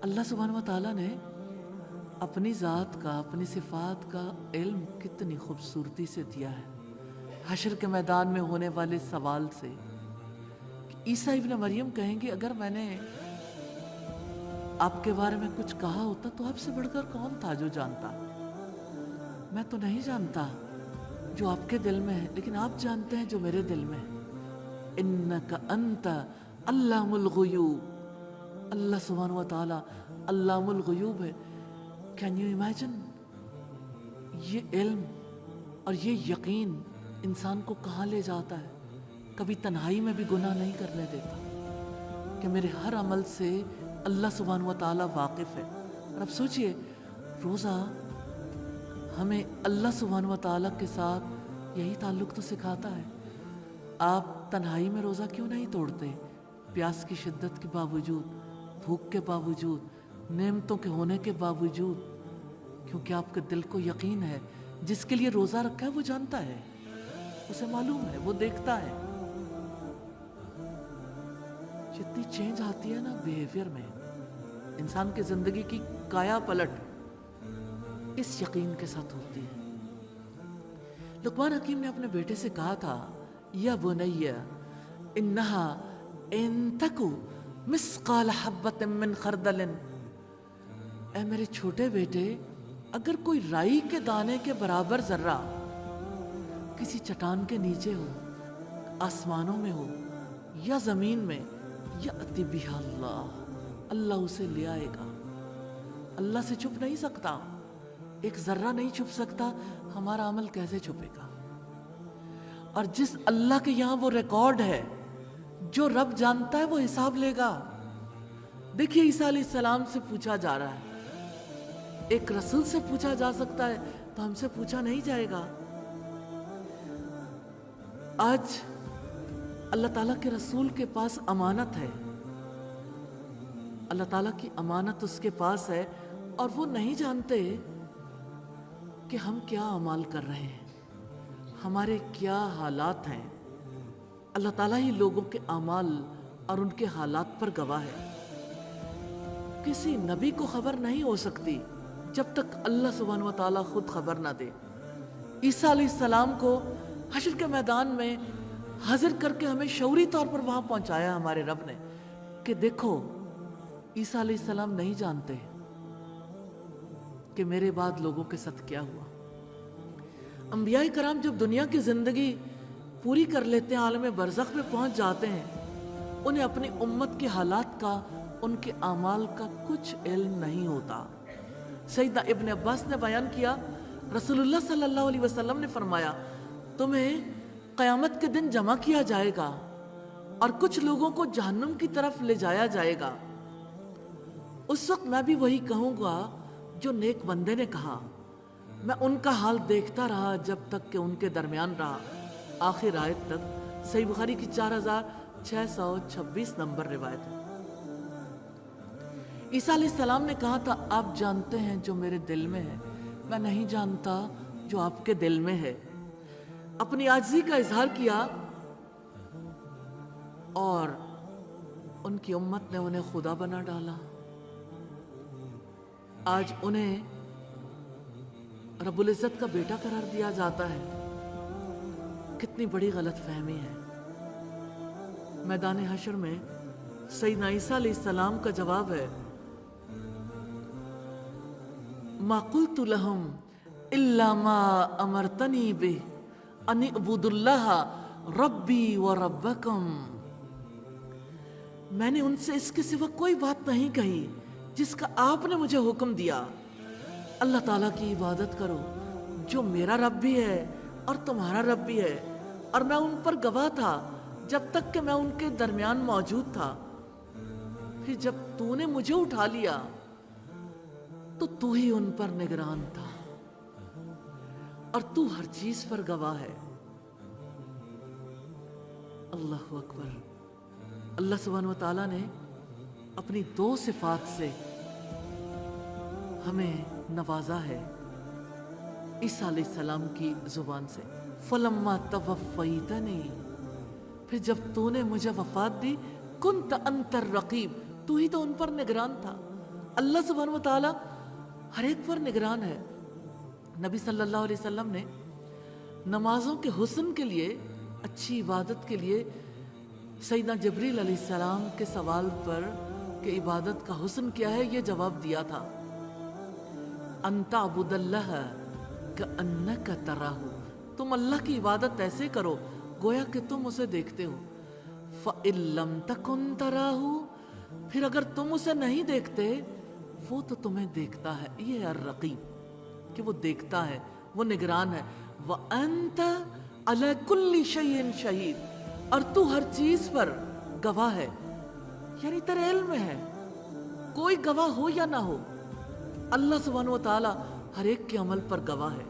اللہ सुभान व ताला ने अपनी ज़ात का, अपनी सिफ़ात का इल्म कितनी खूबसूरती से दिया है। हशर के मैदान में होने वाले सवाल से कि ईसा इब्न मरियम कहेंगे, अगर मैंने आपके बारे में कुछ कहा होता तो आपसे बढ़कर कौन था जो जानता? मैं तो नहीं जानता जो आपके दिल में है, लेकिन आप जानते हैं जो मेरे दिल में है। इन्नका अंत अल्लामुल गुयूब। अल्लाह सुब्हानहू व तआला अल्लामुल गुयूब है। Can you imagine? ये इल्म और ये यकीन इंसान को कहाँ ले जाता है। कभी तन्हाई में भी गुनाह नहीं करने देता कि मेरे हर अमल से अल्लाह सुब्हानहू व तआला वाकिफ़ है। और अब सोचिए, रोज़ा हमें अल्लाह सुब्हानहू व तआला के साथ यही ताल्लुक़ तो सिखाता है। आप तन्हाई में रोज़ा क्यों नहीं तोड़ते? प्यास की शिद्दत के बावजूद, भूख के बावजूद, नेमतों के होने के बावजूद, क्योंकि आपके दिल को यकीन है जिसके लिए रोज़ा रखा है वो जानता है, उसे मालूम है, वो देखता है। जितनी चेंज आती है ना बिहेवियर में, इंसान की जिंदगी की काया पलट इस यकीन के साथ होती है। लुक़मान हकीम ने अपने बेटे से कहा था, या बुनय्या इन्नहा इन तकु मिस्काल हब्बतिन मिन खरदलिन। ऐ मेरे छोटे बेटे, अगर कोई राई के दाने के बराबर जर्रा किसी चट्टान के नीचे हो, आसमानों में हो या जमीन में, या अति बिहा अल्लाह, अल्लाह उसे ले आएगा। अल्लाह से छुप नहीं सकता, एक जर्रा नहीं छुप सकता, हमारा अमल कैसे छुपेगा? और जिस अल्लाह के यहाँ वो रिकॉर्ड है, जो रब जानता है वो हिसाब लेगा। देखिए, ईसा अलैहिस्सलाम से पूछा जा रहा है, एक रसूल से पूछा जा सकता है तो हमसे पूछा नहीं जाएगा। आज अल्लाह ताला के रसूल के पास अमानत है, अल्लाह ताला की अमानत उसके पास है, और वो नहीं जानते कि हम क्या अमाल कर रहे हैं, हमारे क्या हालात हैं। अल्लाह ताला ही लोगों के अमाल और उनके हालात पर गवाह है। किसी नबी को खबर नहीं हो सकती जब तक अल्लाह सुब्हानहू व तआला खुद खबर ना दे। ईसा अलैहिस्सलाम को हश्र के मैदान में हाजिर करके हमें शऊरी तौर पर वहां पहुंचाया हमारे रब ने कि देखो, ईसा अलैहिस्सलाम नहीं जानते कि मेरे बाद लोगों के साथ क्या हुआ। अंबिया कराम जब दुनिया की जिंदगी पूरी कर लेते हैं, आलम बरज़ख में पहुंच जाते हैं, उन्हें अपनी उम्मत के हालात का, उनके आमाल का कुछ इल्म नहीं होता। सैयदना इब्न अब्बास ने बयान किया, रसूलुल्लाह सल्लल्लाहु अलैहि वसल्लम ने फरमाया, तुम्हें क़यामत के दिन जमा किया जाएगा और कुछ लोगों को जहन्नुम की तरफ ले जाया जाएगा। उस वक्त मैं भी वही कहूँगा जो नेक बंदे ने कहा। मैं उनका हाल देखता रहा जब तक कि उनके दरमियान रहा, आखिर आयत तक। सही बुखारी की 4626 नंबर रिवायत है। ईसा अलैहिस्सलाम ने कहा था, आप जानते हैं जो मेरे दिल में है, मैं नहीं जानता जो आपके दिल में है। अपनी आजिज़ी का इजहार किया और उनकी उम्मत ने उन्हें खुदा बना डाला। आज उन्हें रब्बुल इज़्ज़त का बेटा करार दिया जाता है। कितनी बड़ी गलतफहमी है। मैदान हश्र में सैयदना ईसा अलैहिस्सलाम का जवाब है, मा कुल्तु लहुम इल्ला मा अमरतनी बिह अन इअ्बुदुल्लाह रब्बी व रब्बकुम। मैंने उनसे इसके सिवा कोई बात नहीं कही जिसका आपने मुझे हुक्म दिया। अल्लाह ताला की इबादत करो जो मेरा रब भी है और तुम्हारा रब भी है। और मैं उन पर गवाह था जब तक कि मैं उनके दरमियान मौजूद था। फिर जब तूने मुझे उठा लिया तो तू ही उन पर निगरान था और तू हर चीज पर गवाह है। अल्लाहु अकबर। अल्लाह सुब्हानहू व तआला ने अपनी दो सिफात से हमें नवाजा है ईसा अलैहिस्सलाम की जुबान से, फलम्मा तवफ़्फ़यतनी, फिर जब तूने मुझे वफात दी, कुन्त अंतर रकीब, तू ही तो उन पर निगरान था। اللہ سبحانہ و تعالیٰ ہر ایک پر نگران ہے. نبی صلی اللہ علیہ وسلم نے نمازوں کے حسن کے لیے، اچھی عبادت کے لیے سیدنا جبریل علیہ السلام کے سوال پر کہ عبادت کا حسن کیا ہے، یہ جواب دیا تھا، ان تعبد اللہ کأنک تراہ، تم اللہ کی عبادت ایسے کرو گویا کہ تم اسے دیکھتے ہو. فإن لم تکن تراہ، پھر اگر تم اسے نہیں دیکھتے وہ تو تمہیں دیکھتا ہے. یہ ہے الرقیب کہ وہ دیکھتا ہے، وہ نگران ہے. وأنت علی کل شیء شہید، اور تو ہر چیز پر گواہ ہے، یعنی تیرے علم میں ہے، کوئی گواہ ہو یا نہ ہو، اللہ سبحانہ و تعالی ہر ایک کے عمل پر گواہ ہے.